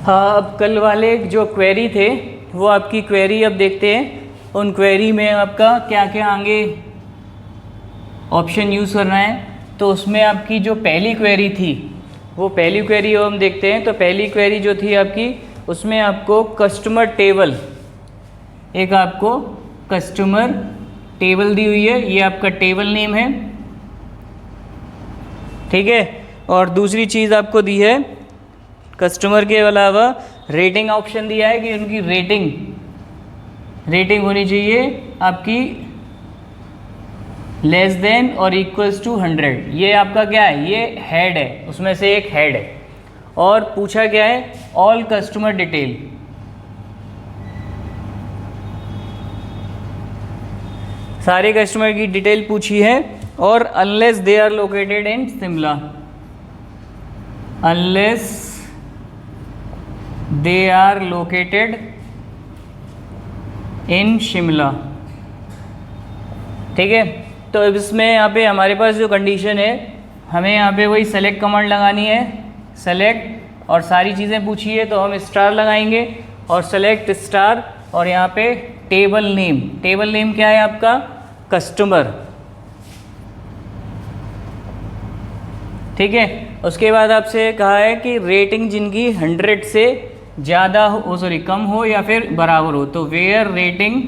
हाँ, अब कल वाले जो क्वेरी थे वो आपकी क्वेरी अब देखते हैं। उन क्वेरी में आपका क्या क्या आगे ऑप्शन यूज़ करना है। तो उसमें आपकी जो पहली क्वेरी थी वो पहली क्वेरी हम देखते हैं। तो पहली क्वेरी जो थी आपकी, उसमें आपको कस्टमर टेबल, एक आपको कस्टमर टेबल दी हुई है, ये आपका टेबल नेम है, ठीक है। और दूसरी चीज़ आपको दी है, कस्टमर के अलावा रेटिंग ऑप्शन दिया है कि उनकी रेटिंग होनी चाहिए आपकी लेस देन और इक्वल्स टू 100। ये आपका क्या है, ये हेड है, उसमें से एक हेड है। और पूछा क्या है, ऑल कस्टमर डिटेल, सारे कस्टमर की डिटेल पूछी है। और unless they are located in Shimla, unless they are located in Shimla, ठीक है। तो अब इसमें यहाँ पे हमारे पास जो कंडीशन है, हमें यहाँ पे वही सेलेक्ट कमांड लगानी है, सेलेक्ट, और सारी चीज़ें पूछी है तो हम स्टार लगाएंगे और सेलेक्ट स्टार। और यहाँ पे टेबल नेम क्या है आपका, कस्टमर, ठीक है। उसके बाद आपसे कहा है कि रेटिंग जिनकी 100 से ज़्यादा हो, सॉरी कम हो या फिर बराबर हो, तो where rating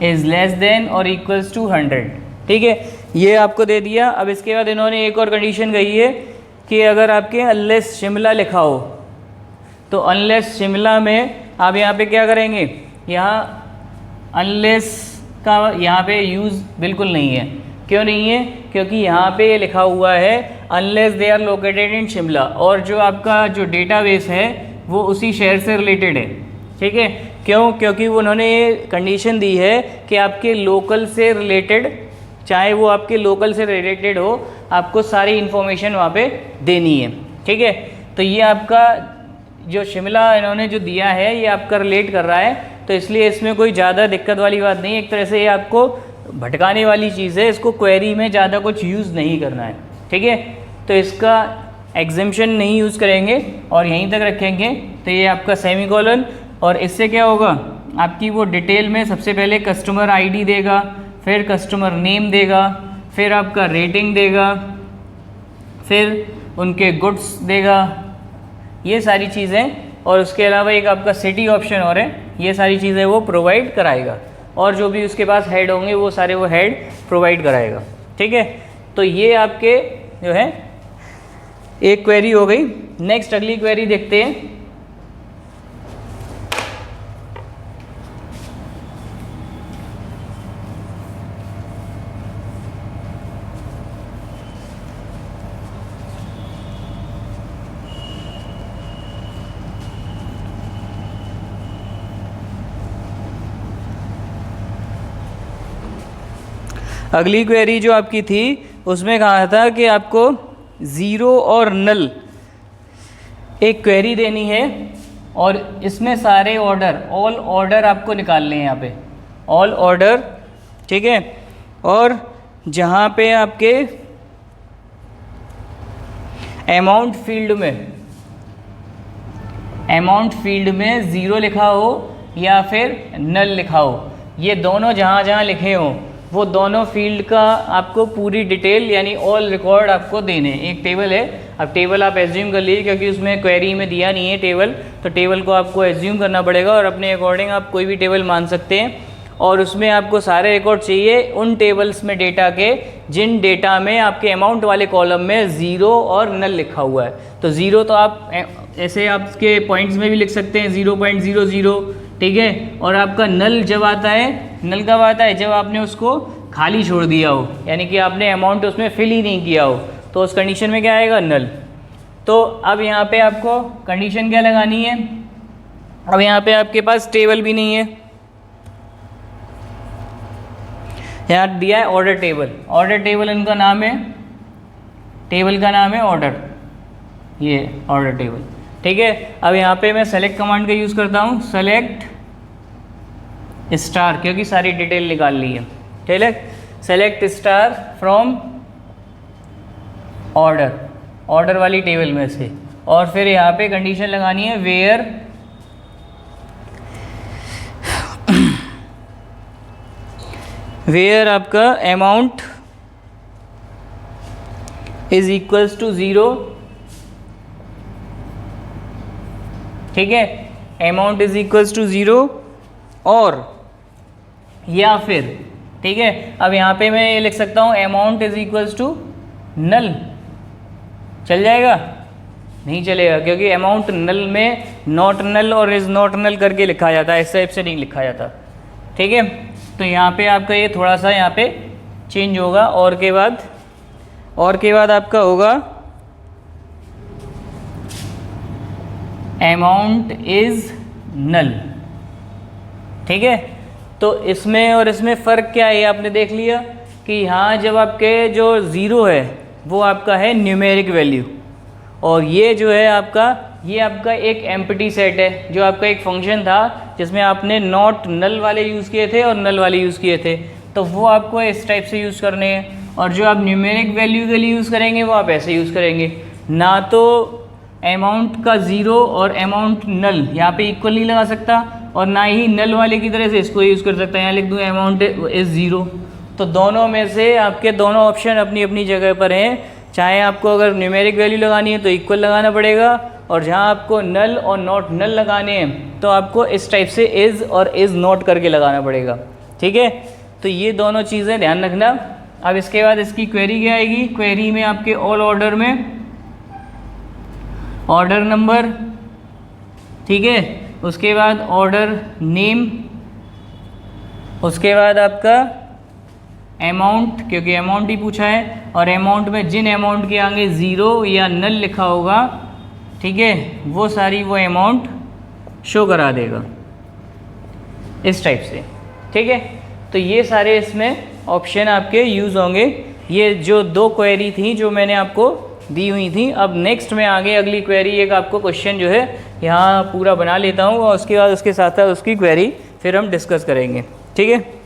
is less than और इक्वल्स टू 100, ठीक है। ये आपको दे दिया। अब इसके बाद इन्होंने एक और कंडीशन कही है कि अगर आपके अनलेस शिमला लिखा हो, तो अनलेस शिमला में आप यहाँ पे क्या करेंगे, यहाँ अनलेस का यहाँ पे यूज़ बिल्कुल नहीं है। क्यों नहीं है, क्योंकि यहाँ पे ये लिखा हुआ है unless they are located in Shimla, और जो आपका जो डेटाबेस है वो उसी शहर से रिलेटेड है, ठीक है। क्यों, क्योंकि उन्होंने ये कंडीशन दी है कि आपके लोकल से रिलेटेड, चाहे वो आपके लोकल से रिलेटेड हो, आपको सारी इन्फॉर्मेशन वहाँ पे देनी है, ठीक है। तो ये आपका जो शिमला इन्होंने जो दिया है ये आपका रिलेट कर रहा है, तो इसलिए इसमें कोई ज़्यादा दिक्कत वाली बात नहीं। एक तरह से ये आपको भटकाने वाली चीज़ है, इसको क्वेरी में ज़्यादा कुछ यूज़ नहीं करना है, ठीक है। तो इसका एग्जेम्पशन नहीं यूज़ करेंगे और यहीं तक रखेंगे। तो ये आपका सेमीकोलन, और इससे क्या होगा, आपकी वो डिटेल में सबसे पहले कस्टमर आईडी देगा, फिर कस्टमर नेम देगा, फिर आपका रेटिंग देगा, फिर उनके गुड्स देगा, ये सारी चीज़ें। और उसके अलावा एक आपका सिटी ऑप्शन और है, ये सारी चीज़ें वो प्रोवाइड कराएगा। और जो भी उसके पास हेड होंगे वो सारे वो हेड प्रोवाइड कराएगा, ठीक है। तो ये आपके जो है एक क्वेरी हो गई। नेक्स्ट अगली क्वेरी देखते हैं। अगली क्वेरी जो आपकी थी उसमें कहा था कि आपको ज़ीरो और नल एक क्वेरी देनी है, और इसमें सारे ऑर्डर, ऑल ऑर्डर आपको निकालने हैं यहाँ पे, ऑल ऑर्डर, ठीक है। और जहाँ पे आपके अमाउंट फील्ड में ज़ीरो लिखा हो या फिर नल लिखा हो, ये दोनों जहाँ लिखे हों वो दोनों फील्ड का आपको पूरी डिटेल यानी ऑल रिकॉर्ड आपको देने। एक टेबल है, अब टेबल आप एज्यूम कर लीजिए क्योंकि उसमें क्वेरी में दिया नहीं है टेबल, तो टेबल को आपको एज्यूम करना पड़ेगा और अपने अकॉर्डिंग आप कोई भी टेबल मान सकते हैं। और उसमें आपको सारे रिकॉर्ड चाहिए उन टेबल्स में डेटा के जिन डेटा में आपके अमाउंट वाले कॉलम में ज़ीरो और नल लिखा हुआ है। तो ज़ीरो तो आप ऐसे आपके पॉइंट्स में भी लिख सकते हैं 0.00, ठीक है। और आपका नल जब आता है, नल कब आता है, जब आपने उसको खाली छोड़ दिया हो, यानी कि आपने अमाउंट उसमें फिल ही नहीं किया हो, तो उस कंडीशन में क्या आएगा, नल। तो अब यहाँ पे आपको कंडीशन क्या लगानी है, अब यहाँ पे आपके पास टेबल भी नहीं है, यहाँ दिया है ऑर्डर टेबल। ऑर्डर टेबल इनका नाम है, टेबल का नाम है ऑर्डर, ये ऑर्डर टेबल, ठीक है। अब यहाँ पे मैं सेलेक्ट कमांड का यूज़ करता हूँ, सेलेक्ट स्टार, क्योंकि सारी डिटेल निकाल ली है, ठीक है। Select star from order, order वाली टेबल में से, और फिर यहाँ पे कंडीशन लगानी है वेयर वेयर आपका अमाउंट इज इक्वल्स टू 0, ठीक है, अमाउंट इज इक्वल्स टू 0 और या फिर, ठीक है, अब यहाँ पे मैं ये लिख सकता हूँ amount is equals to null, चल जाएगा? नहीं चलेगा, क्योंकि अमाउंट नल में नॉट नल और इज नॉट नल करके लिखा जाता है, इस टाइप से नहीं लिखा जाता, ठीक है। तो यहाँ पे आपका ये थोड़ा सा यहाँ पे चेंज होगा, और के बाद आपका होगा अमाउंट इज नल, ठीक है। तो इसमें और इसमें फ़र्क क्या है, ये आपने देख लिया कि यहाँ जब आपके जो ज़ीरो है वो आपका है न्यूमेरिक वैल्यू, और ये जो है आपका, ये आपका एक एम्प्टी सेट है, जो आपका एक फंक्शन था जिसमें आपने नॉट नल वाले यूज़ किए थे और नल वाले यूज़ किए थे, तो वो आपको इस टाइप से यूज़ करने हैं। और जो आप न्यूमेरिक वैल्यू के लिए यूज़ करेंगे वो आप ऐसे यूज़ करेंगे, ना तो अमाउंट का ज़ीरो और अमाउंट नल यहाँ पे इक्वल नहीं लगा सकता, और ना ही नल वाले की तरह से इसको यूज़ कर सकता है। यहाँ लिख दूँ अमाउंट इज़ 0, तो दोनों में से आपके दोनों ऑप्शन अपनी अपनी जगह पर हैं। चाहे आपको अगर न्यूमेरिक वैल्यू लगानी है तो इक्वल लगाना पड़ेगा, और जहाँ आपको नल और नॉट नल लगाने हैं तो आपको इस टाइप से इज़ और इज़ नॉट करके लगाना पड़ेगा, ठीक है। तो ये दोनों चीज़ें ध्यान रखना। अब इसके बाद इसकी क्वेरी क्या आएगी, क्वेरी में आपके ऑल ऑर्डर में ऑर्डर नंबर, ठीक है, उसके बाद ऑर्डर नेम, उसके बाद आपका अमाउंट, क्योंकि अमाउंट ही पूछा है, और अमाउंट में जिन अमाउंट के आगे 0 या नल लिखा होगा, ठीक है, वो सारी वो अमाउंट शो करा देगा इस टाइप से, ठीक है। तो ये सारे इसमें ऑप्शन आपके यूज़ होंगे। ये जो 2 क्वेरी थी जो मैंने आपको दी हुई थी, अब नेक्स्ट में आगे अगली क्वेरी एक आपको क्वेश्चन जो है यहाँ पूरा बना लेता हूँ, और उसके बाद उसके साथ साथ उसकी क्वेरी फिर हम डिस्कस करेंगे, ठीक है।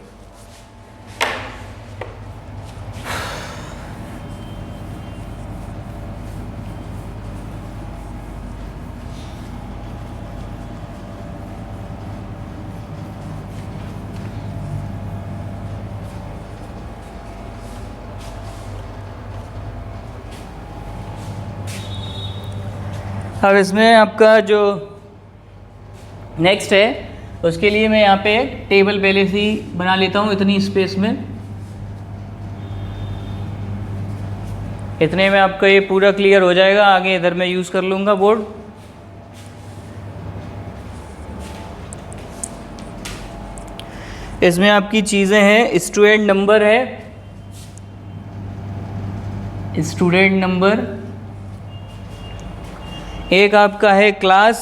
अब इसमें आपका जो नेक्स्ट है उसके लिए मैं यहाँ पे एक टेबल पहले से ही बना लेता हूँ, इतनी स्पेस में, इतने में आपका ये पूरा क्लियर हो जाएगा। आगे इधर मैं यूज़ कर लूँगा बोर्ड। इसमें आपकी चीज़ें हैं, स्टूडेंट नंबर है, स्टूडेंट नंबर, एक आपका है क्लास,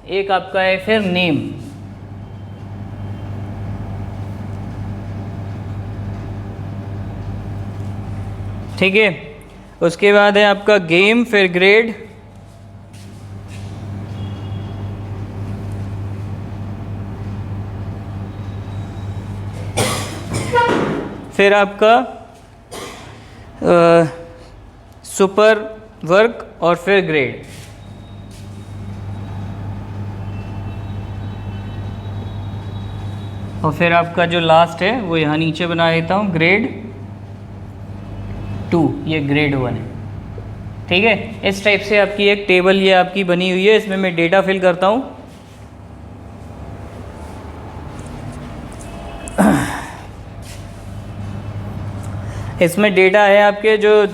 एक आपका है फिर नेम, ठीक है। उसके बाद है आपका गेम, फिर ग्रेड, फिर आपका सुपर वर्क, और फिर ग्रेड। और फिर आपका जो लास्ट है वो यहाँ नीचे बना देता हूँ, ग्रेड 2, ये ग्रेड 1 है, ठीक है। इस टाइप से आपकी एक टेबल ये आपकी बनी हुई है। इसमें मैं डेटा फिल करता हूँ। इसमें डेटा है आपके जो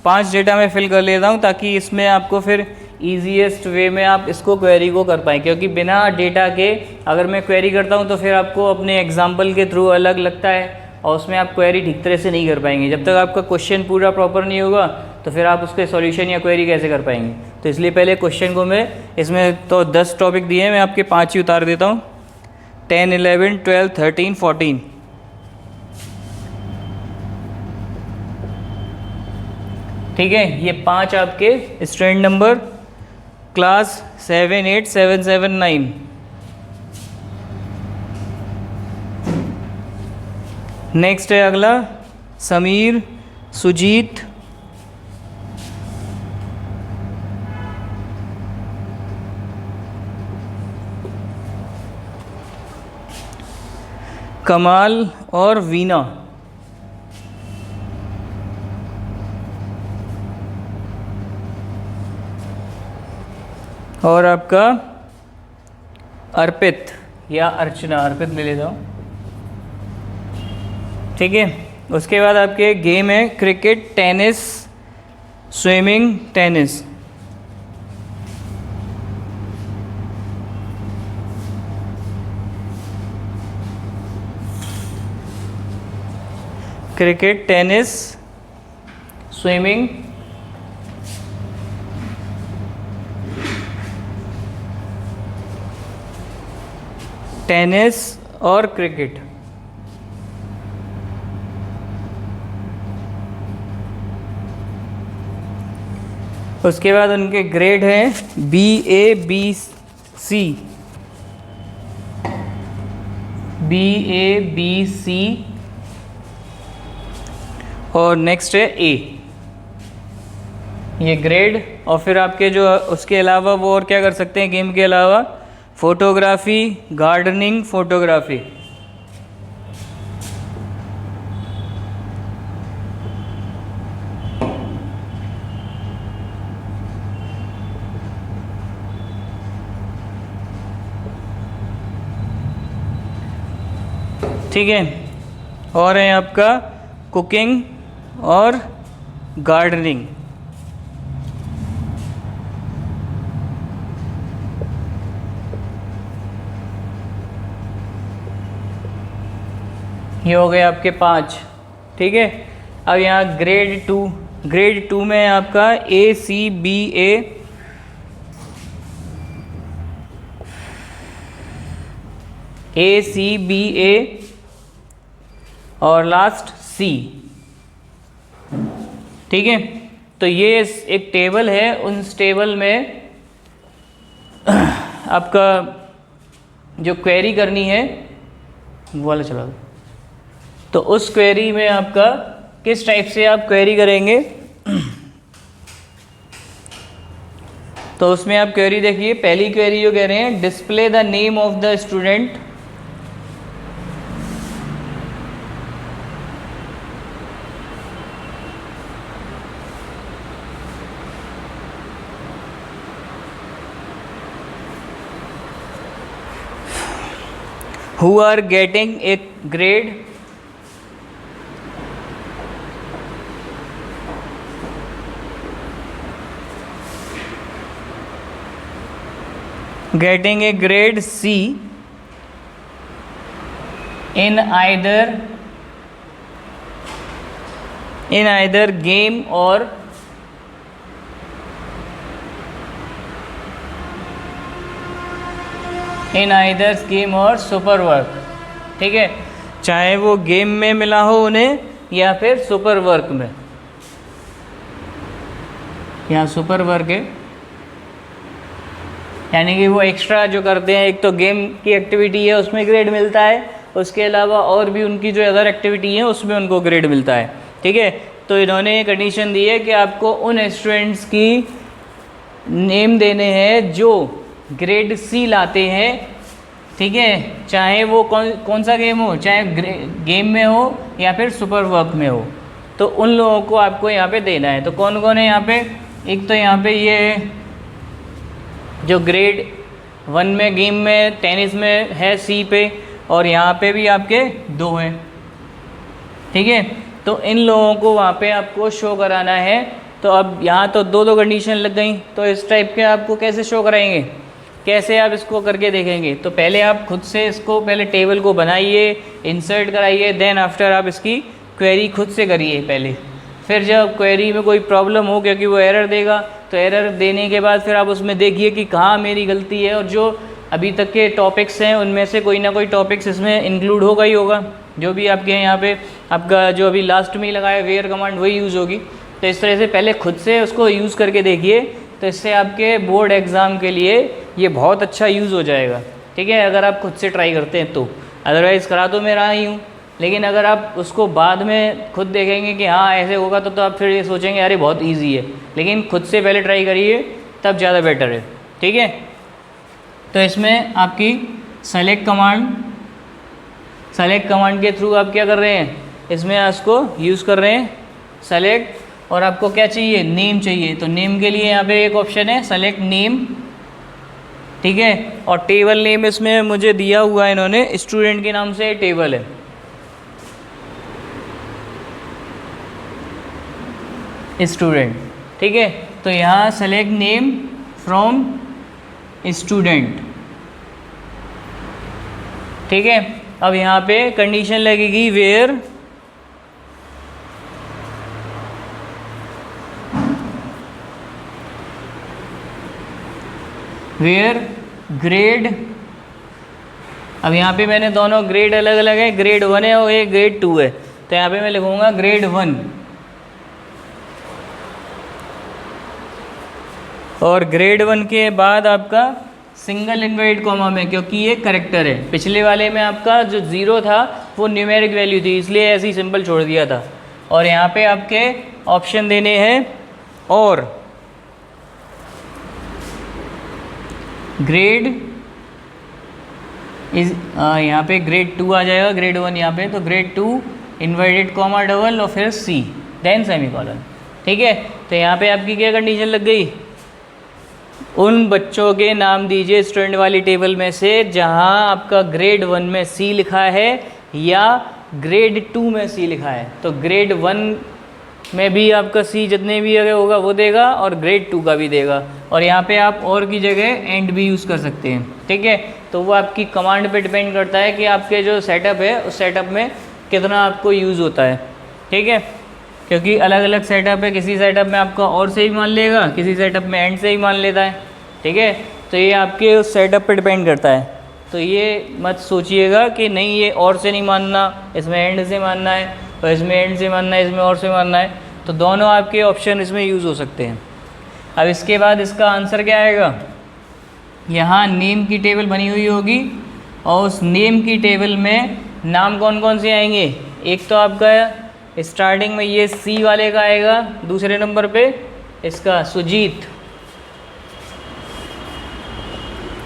5 डेटा मैं फिल कर लेता हूँ, ताकि इसमें आपको फिर ईजीएस्ट वे में आप इसको क्वेरी को कर पाएँ, क्योंकि बिना डेटा के अगर मैं क्वेरी करता हूँ तो फिर आपको अपने एग्जाम्पल के थ्रू अलग लगता है, और उसमें आप क्वेरी ठीक तरह से नहीं कर पाएंगे। जब तक आपका क्वेश्चन पूरा प्रॉपर नहीं होगा तो फिर आप उसके सॉल्यूशन या क्वेरी कैसे कर पाएंगे। तो इसलिए पहले क्वेश्चन को मैं, इसमें तो 10 टॉपिक दिए हैं, मैं आपके 5 ही उतार देता हूँ, 10, 11, 12, 13, 14, ठीक है। ये 5 आपके स्टूडेंट नंबर, क्लास 7, 8, 7, 7, 9, नेक्स्ट है अगला समीर, सुजीत, कमाल और वीना। और आपका अर्पित या अर्चना, अर्पित ले लेता हूँ, ठीक है। उसके बाद आपके गेम है cricket, tennis, swimming, tennis. Cricket, tennis, swimming, tennis और क्रिकेट। उसके बाद उनके ग्रेड हैं B A B C, B A B C और नेक्स्ट है ए, ये ग्रेड। और फिर आपके जो उसके अलावा वो और क्या कर सकते हैं गेम के अलावा, फोटोग्राफी, गार्डनिंग, फोटोग्राफी। ठीक है। और है आपका कुकिंग और गार्डनिंग। ये हो गए आपके 5, ठीक है। अब यहाँ ग्रेड 2, ग्रेड 2 में आपका ए सी बी ए और लास्ट सी, ठीक है। तो ये एक टेबल है, उस टेबल में आपका जो क्वेरी करनी है वो वाला चला दो। तो उस क्वेरी में आपका किस टाइप से आप क्वेरी करेंगे, तो उसमें आप क्वेरी देखिए। पहली क्वेरी जो कह रहे हैं, display the name of the student, who are getting a grade, getting a grade C in either game or super work, ठीक है। चाहे वो गेम में मिला हो उन्हें या फिर सुपर वर्क में। यहाँ सुपर वर्क है, यानी कि वो एक्स्ट्रा जो करते हैं, एक तो गेम की एक्टिविटी है उसमें ग्रेड मिलता है, उसके अलावा और भी उनकी जो अदर एक्टिविटी है उसमें उनको ग्रेड मिलता है, ठीक है। तो इन्होंने ये कंडीशन दी है कि आपको उन स्टूडेंट्स की नेम देने हैं जो ग्रेड सी लाते हैं, ठीक है। चाहे वो कौन सा गेम हो, चाहे गेम में हो या फिर सुपर वर्क में हो, तो उन लोगों को आपको यहाँ पे देना है। तो कौन कौन है यहाँ पे, एक तो यहाँ पे ये जो ग्रेड 1 में गेम में टेनिस में है सी पे, और यहाँ पे भी आपके 2 हैं, ठीक है। तो इन लोगों को वहाँ पे आपको शो कराना है। तो अब यहाँ तो 2 कंडीशन लग गई, तो इस टाइप के आपको कैसे शो कराएंगे, कैसे आप इसको करके देखेंगे। तो पहले आप खुद से इसको पहले टेबल को बनाइए, इंसर्ट कराइए, देन आफ्टर आप इसकी क्वेरी खुद से करिए पहले। फिर जब क्वेरी में कोई प्रॉब्लम हो, क्योंकि वो एरर देगा, तो एरर देने के बाद फिर आप उसमें देखिए कि कहाँ मेरी गलती है, और जो अभी तक के टॉपिक्स हैं उनमें से कोई ना कोई टॉपिक्स इसमें इंक्लूड होगा ही होगा। जो भी आपके यहाँ पे आपका जो अभी लास्ट में ही लगाया वेयर कमांड वही यूज़ होगी। तो इस तरह से पहले खुद से उसको यूज़ करके देखिए, तो इससे आपके बोर्ड एग्ज़ाम के लिए ये बहुत अच्छा यूज़ हो जाएगा, ठीक है, अगर आप खुद से ट्राई करते हैं तो। अदरवाइज़ करा तो मैं रहा ही हूँ, लेकिन अगर आप उसको बाद में खुद देखेंगे कि हाँ ऐसे होगा, तो आप फिर ये सोचेंगे अरे बहुत ईजी है। लेकिन खुद से पहले ट्राई करिए, तब ज़्यादा बेटर है, ठीक है। तो इसमें आपकी सेलेक्ट कमांड सेलेक्ट कमांड के थ्रू आप क्या कर रहे हैं, इसमें इसको यूज़ कर रहे हैं सेलेक्ट। और आपको क्या चाहिए, नेम चाहिए, तो नेम के लिए यहाँ पे एक ऑप्शन है सेलेक्ट नेम, ठीक है। और टेबल नेम इसमें मुझे दिया हुआ है इन्होंने, स्टूडेंट के नाम से टेबल है, स्टूडेंट, ठीक है। तो यहाँ सेलेक्ट नेम फ्रॉम स्टूडेंट, ठीक है। अब यहाँ पे कंडीशन लगेगी वेयर ग्रेड, अब यहाँ पे मैंने दोनों ग्रेड अलग अलग है, ग्रेड 1 है और एक ग्रेड 2 है, तो यहाँ पे मैं लिखूँगा ग्रेड 1। और ग्रेड 1 के बाद आपका सिंगल इन्वर्टेड कॉमा में, क्योंकि ये करेक्टर है, पिछले वाले में आपका जो 0 था वो न्यूमेरिक वैल्यू थी, इसलिए ऐसे ही सिंपल छोड़ दिया था। और यहाँ पे आपके ऑप्शन देने हैं और ग्रेड इज, यहाँ पे ग्रेड 2 आ जाएगा, ग्रेड 1 यहाँ पे, तो ग्रेड 2 इन्वर्टेड कॉमा डबल और फिर सी देन सेमीकोलन, ठीक है। तो यहाँ पे आपकी क्या कंडीशन लग गई, उन बच्चों के नाम दीजिए स्टूडेंट वाली टेबल में से जहाँ आपका ग्रेड 1 में सी लिखा है या ग्रेड 2 में सी लिखा है। तो ग्रेड 1 में भी आपका सी जितने भी अगर होगा वो देगा और ग्रेड 2 का भी देगा। और यहाँ पे आप और की जगह एंड भी यूज़ कर सकते हैं, ठीक है। तो वो आपकी कमांड पे डिपेंड करता है कि आपके जो सेटअप है उस सेटअप में कितना आपको यूज़ होता है, ठीक है। क्योंकि अलग अलग सेटअप है, किसी सेटअप में आपका और से ही मान लेगा, किसी सेटअप में एंड से ही मान लेता है, ठीक है। तो ये आपके उस सेटअप पे डिपेंड करता है। तो ये मत सोचिएगा कि नहीं ये और से नहीं मानना, इसमें एंड से मानना है, और इसमें एंड से मानना है, इसमें और से मानना है। तो दोनों आपके ऑप्शन इसमें यूज़ हो सकते हैं। अब इसके बाद इसका आंसर क्या आएगा, यहाँ नेम की टेबल बनी हुई होगी और उस नेम की टेबल में नाम कौन कौन से आएंगे, एक तो आपका स्टार्टिंग में ये सी वाले का आएगा, दूसरे नंबर पे इसका सुजीत,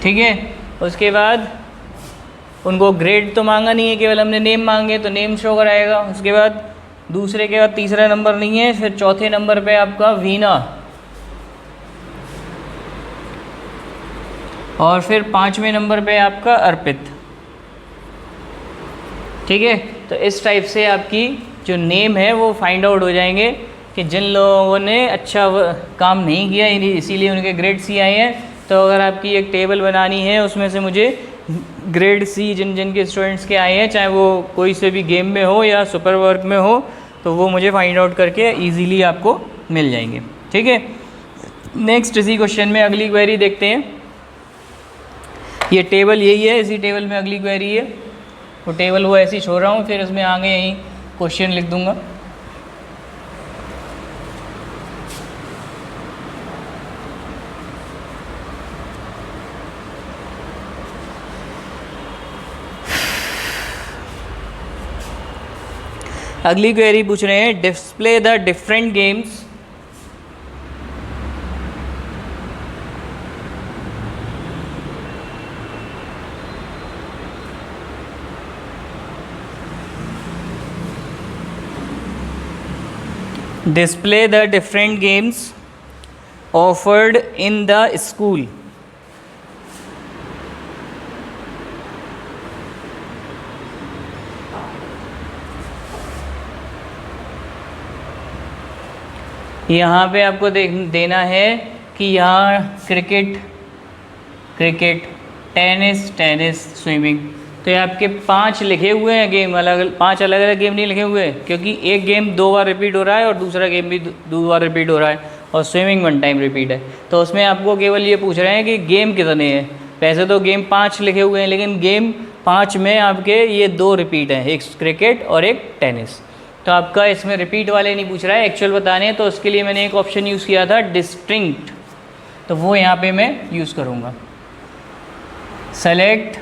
ठीक है। उसके बाद उनको ग्रेड तो मांगा नहीं है, केवल हमने नेम मांगे तो नेम शो कराएगा। उसके बाद दूसरे के बाद तीसरा नंबर नहीं है, फिर चौथे नंबर पे आपका वीना, और फिर 5वें नंबर पे आपका अर्पित, ठीक है। तो इस टाइप से आपकी जो नेम है वो फाइंड आउट हो जाएंगे कि जिन लोगों ने अच्छा काम नहीं किया इसीलिए उनके ग्रेड सी आए हैं। तो अगर आपकी एक टेबल बनानी है उसमें से मुझे ग्रेड सी जिन जिन के स्टूडेंट्स के आए हैं, चाहे वो कोई से भी गेम में हो या सुपर वर्क में हो, तो वो मुझे फाइंड आउट करके इजीली आपको मिल जाएंगे, ठीक है। नेक्स्ट इसी क्वेश्चन में अगली क्वेरी देखते हैं। ये टेबल यही है, इसी टेबल में अगली क्वेरी है। वो टेबल वो ऐसी छोड़ रहा हूँ, फिर इसमें आगे यहीं क्वेश्चन लिख दूंगा। अगली क्वेरी पूछ रहे हैं display the different games display the different games offered in the school। यहाँ पे आपको देना है कि यहाँ क्रिकेट, टेनिस, स्विमिंग, तो ये आपके 5 लिखे हुए हैं गेम, पांच अलग अलग गेम नहीं लिखे हुए, क्योंकि एक गेम 2 बार रिपीट हो रहा है और दूसरा गेम भी 2 बार रिपीट हो रहा है, और स्विमिंग 1 टाइम रिपीट है। तो उसमें आपको केवल ये पूछ रहे हैं कि गेम कितने हैं। वैसे तो गेम 5 लिखे हुए हैं, लेकिन गेम 5 में आपके ये 2 रिपीट हैं, एक क्रिकेट और एक टेनिस। तो आपका इसमें रिपीट वाले नहीं पूछ रहा है, एक्चुअल बताने हैं। तो उसके लिए मैंने एक ऑप्शन यूज़ किया था डिस्टिंक्ट, तो वो यहाँ पे मैं यूज़ करूँगा। सेलेक्ट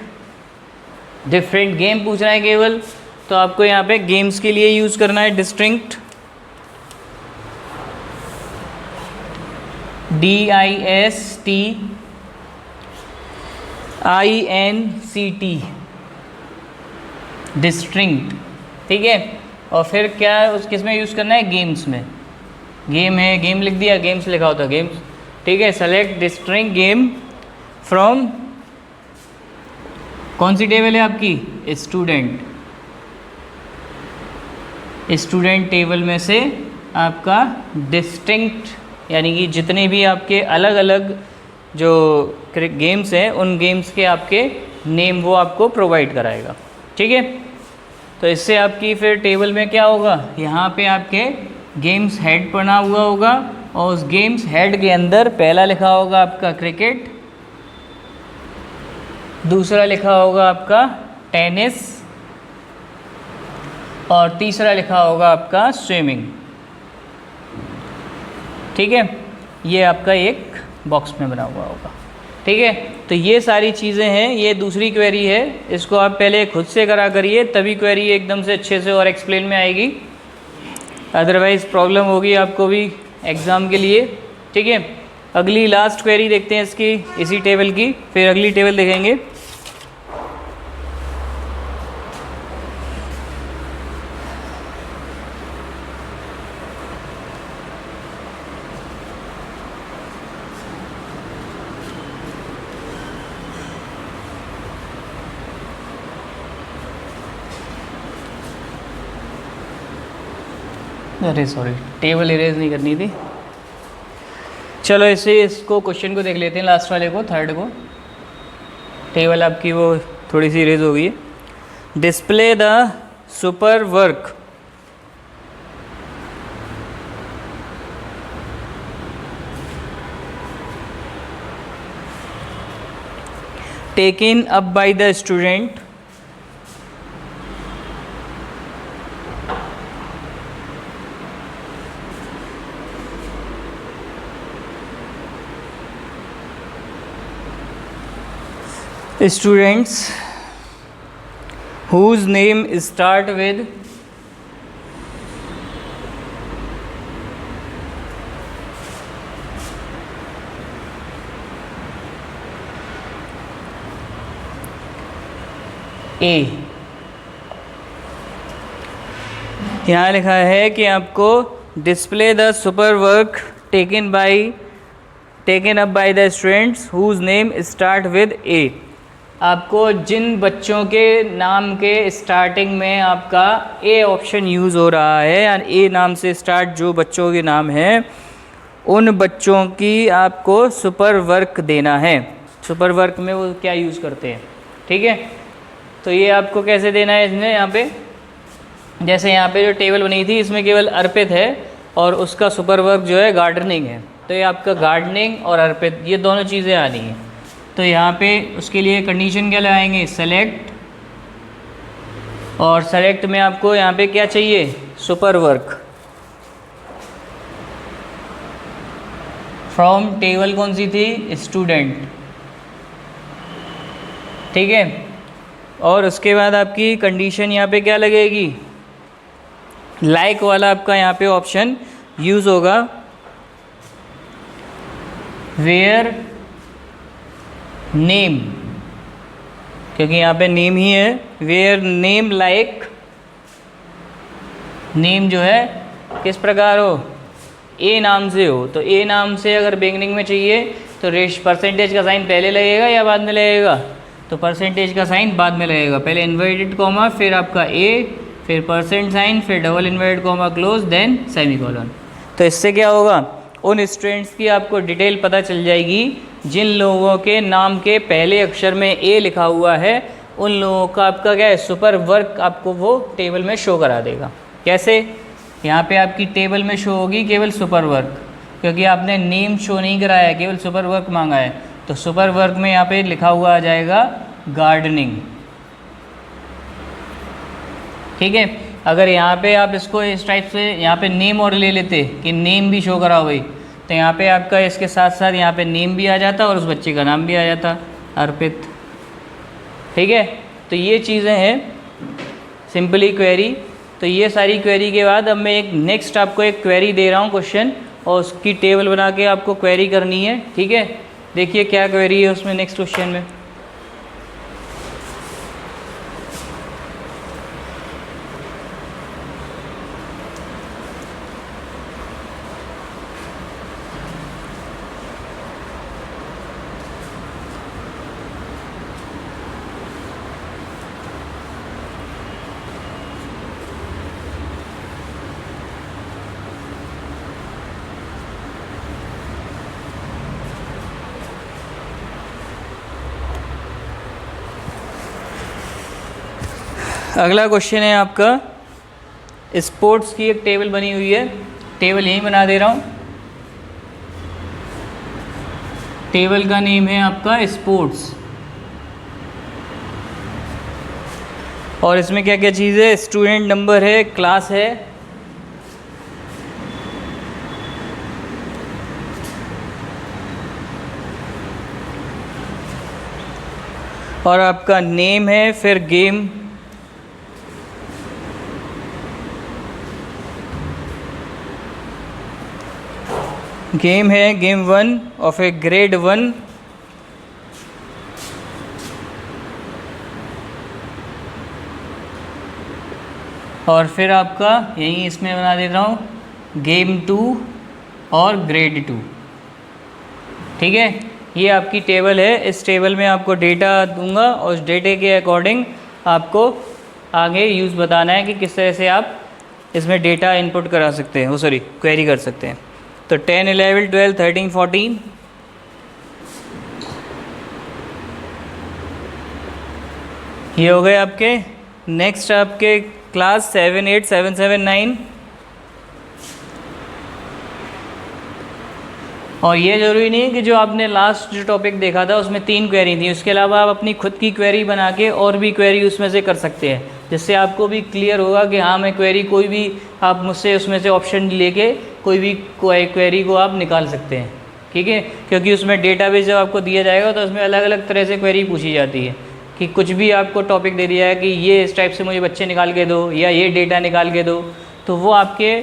डिफरेंट गेम पूछ रहा है केवल, तो आपको यहाँ पे गेम्स के लिए यूज़ करना है डिस्टिंक्ट, DISTINCT, डिस्टिंक्ट, ठीक है। और फिर क्या उस किस में यूज़ करना है, गेम्स में, गेम है, गेम लिख दिया, गेम्स लिखा होता गेम्स, ठीक है। सेलेक्ट डिस्टिंक्ट गेम फ्रॉम, कौन सी टेबल है आपकी, स्टूडेंट, स्टूडेंट टेबल में से आपका डिस्टिंक्ट यानी कि जितने भी आपके अलग अलग जो गेम्स हैं उन गेम्स के आपके नेम वो आपको प्रोवाइड कराएगा, ठीक है। तो इससे आपकी फिर टेबल में क्या होगा, यहाँ पे आपके गेम्स हेड बना हुआ होगा और उस गेम्स हेड के अंदर पहला लिखा होगा आपका क्रिकेट, दूसरा लिखा होगा आपका टेनिस और तीसरा लिखा होगा आपका स्विमिंग, ठीक है। ये आपका एक बॉक्स में बना हुआ होगा, ठीक है। तो ये सारी चीज़ें हैं, ये दूसरी क्वेरी है, इसको आप पहले खुद से करा करिए तभी क्वेरी एकदम से अच्छे से और एक्सप्लेन में आएगी, अदरवाइज़ प्रॉब्लम होगी आपको भी एग्ज़ाम के लिए, ठीक है। अगली लास्ट क्वेरी देखते हैं इसकी, इसी टेबल की, फिर अगली टेबल देखेंगे। अरे सॉरी, टेबल इरेज नहीं करनी थी। चलो इसको क्वेश्चन को देख लेते हैं, लास्ट वाले को, थर्ड को। टेबल आपकी वो थोड़ी सी इरेज हो गई है। Display the super work taken up by the student students whose name start with A। यहाँ लिखा है कि आपको display the super work taken up by the students whose name start with A। आपको जिन बच्चों के नाम के स्टार्टिंग में आपका ए ऑप्शन यूज़ हो रहा है, यानी ए नाम से स्टार्ट जो बच्चों के नाम हैं उन बच्चों की आपको सुपर वर्क देना है। सुपर वर्क में वो क्या यूज़ करते हैं, ठीक है। तो ये आपको कैसे देना है, इसमें यहाँ पे जैसे यहाँ पे जो टेबल बनी थी इसमें केवल अर्पित है और उसका सुपर वर्क जो है गार्डनिंग है, तो ये आपका गार्डनिंग और अर्पित ये दोनों चीज़ें आनी हैं। तो यहाँ पे उसके लिए कंडीशन क्या लगाएंगे, सेलेक्ट, और सेलेक्ट में आपको यहाँ पे क्या चाहिए, सुपर वर्क फ्रॉम टेबल कौन सी थी, स्टूडेंट, ठीक है। और उसके बाद आपकी कंडीशन यहाँ पे क्या लगेगी, लाइक वाला आपका यहाँ पे ऑप्शन यूज़ होगा, वेयर नेम, क्योंकि यहाँ पे नेम ही है, वेयर नेम लाइक, नेम जो है किस प्रकार हो, ए नाम से हो। तो ए नाम से अगर बिगनिंग में चाहिए तो परसेंटेज का साइन पहले लगेगा या बाद में लगेगा, तो परसेंटेज का साइन बाद में लगेगा, पहले इन्वर्टेड कॉमा फिर आपका ए फिर परसेंट साइन फिर double inverted comma close then semicolon. तो इससे क्या होगा, उन स्टूडेंट्स की आपको डिटेल पता चल जाएगी जिन लोगों के नाम के पहले अक्षर में ए लिखा हुआ है, उन लोगों का आपका क्या है, सुपर वर्क आपको वो टेबल में शो करा देगा। कैसे, यहाँ पे आपकी टेबल में शो होगी केवल सुपर वर्क, क्योंकि आपने नेम शो नहीं कराया है, केवल सुपर वर्क मांगा है, तो सुपर वर्क में यहाँ पे लिखा हुआ आ जाएगा गार्डनिंग, ठीक है। अगर यहाँ पे आप इसको इस टाइप से यहाँ पे नेम और ले लेते कि नेम भी शो करा भाई, तो यहाँ पे आपका इसके साथ साथ यहाँ पे नेम भी आ जाता और उस बच्चे का नाम भी आ जाता, अर्पित, ठीक है। तो ये चीज़ें हैं सिंपली क्वेरी। तो ये सारी क्वेरी के बाद अब मैं एक नेक्स्ट आपको एक क्वेरी दे रहा हूँ क्वेश्चन, और उसकी टेबल बना के आपको क्वेरी करनी है, ठीक है। देखिए क्या क्वेरी है उसमें नेक्स्ट क्वेश्चन में। अगला क्वेश्चन है आपका, स्पोर्ट्स की एक टेबल बनी हुई है, टेबल यहीं बना दे रहा हूँ। टेबल का नेम है आपका स्पोर्ट्स, और इसमें क्या क्या चीज़ है, स्टूडेंट नंबर है, क्लास है, और आपका नेम है, फिर गेम, गेम है गेम 1 ऑफ ए ग्रेड 1, और फिर आपका यहीं इसमें बना देता हूँ गेम 2 और ग्रेड 2। ठीक है, ये आपकी टेबल है। इस टेबल में आपको डेटा दूंगा और उस डेटे के अकॉर्डिंग आपको आगे यूज़ बताना है कि किस तरह से आप इसमें डेटा इनपुट करा सकते हैं, सॉरी क्वेरी कर सकते हैं। तो 10, 11, 12, 13, 14, ये हो गए आपके। नेक्स्ट आपके क्लास 7, 8, 7, 7, 9, और ये ज़रूरी नहीं है कि जो आपने लास्ट जो टॉपिक देखा था उसमें 3 क्वेरी थी, उसके अलावा आप अपनी खुद की क्वेरी बना के और भी क्वेरी उसमें से कर सकते हैं, जिससे आपको भी क्लियर होगा कि हाँ मैं क्वेरी कोई भी आप मुझसे उसमें से ऑप्शन लेके कोई भी क्वेरी को आप निकाल सकते हैं। ठीक है, क्योंकि उसमें डेटाबेस जब आपको दिया जाएगा तो उसमें अलग अलग तरह से क्वेरी पूछी जाती है कि कुछ भी आपको टॉपिक दे दिया है कि ये इस टाइप से मुझे बच्चे निकाल के दो या ये डेटा निकाल के दो, तो वो आपके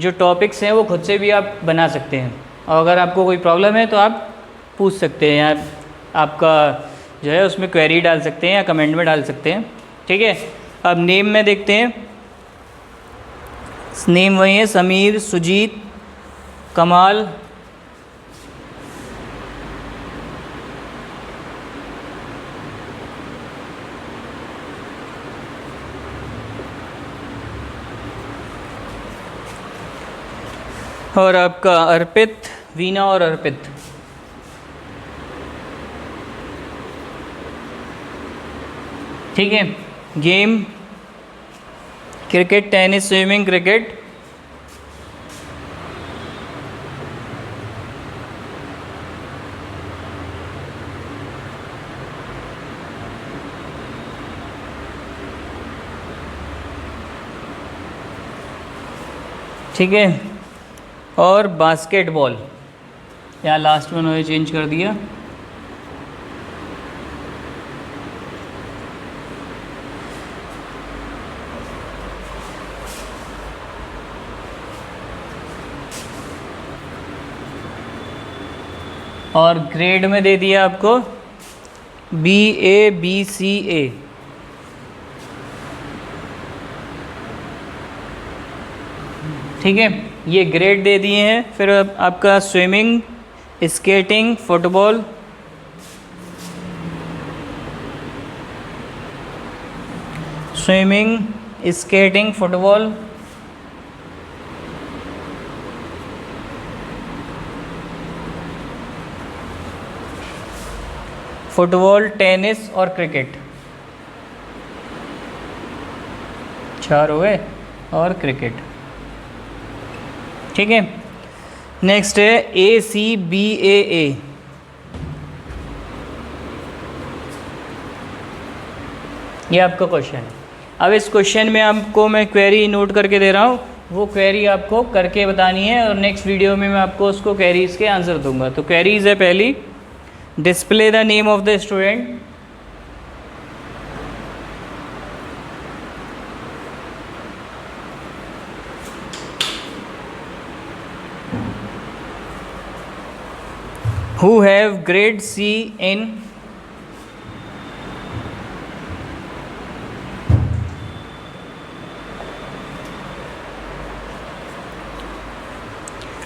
जो टॉपिक्स हैं वो खुद से भी आप बना सकते हैं, और अगर आपको कोई प्रॉब्लम है तो आप पूछ सकते हैं या आपका जो है उसमें क्वेरी डाल सकते हैं या कमेंट में डाल सकते हैं। ठीक है, अब नेम में देखते हैं। नेम वही है, समीर, सुजीत, कमाल, और आपका अर्पित, वीना और अर्पित। ठीक है, game cricket, tennis, swimming, cricket, ठीक है, और बास्केटबॉल, या लास्ट में उन्होंने चेंज कर दिया। और ग्रेड में दे दिया आपको BA, ठीक है, ये ग्रेड दे दिए हैं। फिर आपका swimming, skating, football, swimming, skating, football, football, tennis और क्रिकेट, 4 हो गए, और क्रिकेट। ठीक है, नेक्स्ट है ACBAA, ये आपका क्वेश्चन है। अब इस क्वेश्चन में आपको मैं क्वेरी नोट करके दे रहा हूँ, वो क्वेरी आपको करके बतानी है और नेक्स्ट वीडियो में मैं आपको उसको क्वेरीज के आंसर दूंगा। तो क्वेरीज है पहली, display the name of the student, who have grade C in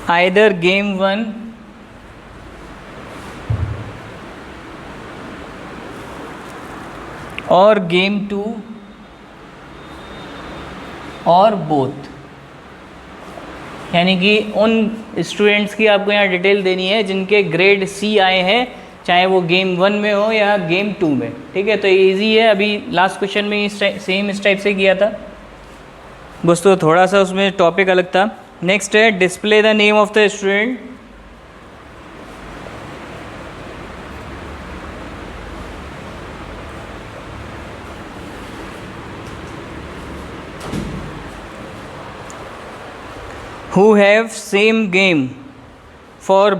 either game 1 और गेम 2 और बोथ, यानी कि उन स्टूडेंट्स की आपको यहाँ डिटेल देनी है जिनके ग्रेड C आए हैं चाहे वो गेम 1 में हो या गेम 2 में, ठीक है। तो ये ईजी है, अभी लास्ट क्वेश्चन में सेम इस टाइप से किया था बस, तो थोड़ा सा उसमें टॉपिक अलग था। नेक्स्ट है display the name of the student. who have same game for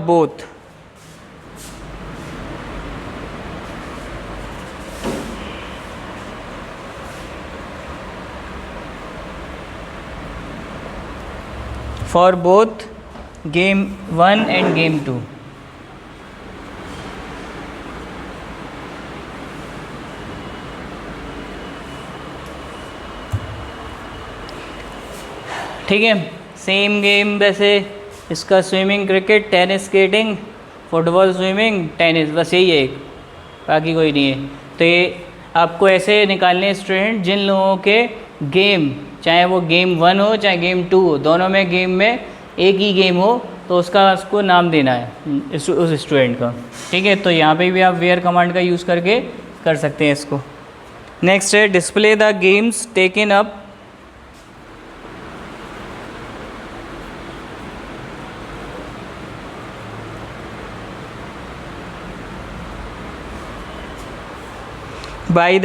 both game 1 and game 2। ठीक है, सेम गेम वैसे इसका swimming, cricket, tennis, skating, football, swimming, tennis, बस यही है एक, बाकी कोई नहीं है। तो ये आपको ऐसे निकालने स्टूडेंट जिन लोगों के गेम, चाहे वो गेम 1 हो चाहे गेम 2 हो, दोनों में गेम में एक ही गेम हो, तो उसको नाम देना है उस स्टूडेंट का, ठीक है। तो यहाँ पे भी आप वेयर कमांड का यूज़ करके कर सकते हैं इसको। नेक्स्ट है display the games taken up by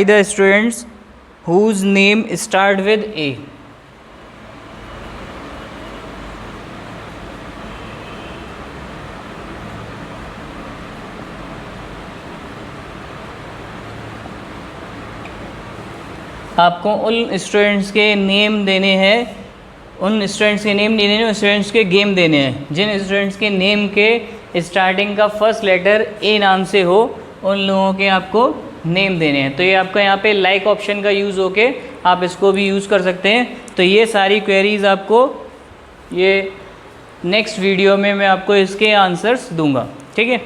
the students whose name start with A। आपको उन स्टूडेंट्स के नेम देने हैं, उन स्टूडेंट्स के नेम देने हैं, स्टूडेंट्स के गेम देने हैं। जिन स्टूडेंट्स के नेम के स्टार्टिंग का फर्स्ट लेटर ए नाम से हो, उन लोगों के आपको नेम देने हैं। तो ये आपका यहाँ पे लाइक ऑप्शन का यूज़ होके आप इसको भी यूज़ कर सकते हैं। तो ये सारी क्वेरीज़ आपको ये नेक्स्ट वीडियो में मैं आपको इसके आंसर्स दूंगा, ठीक है।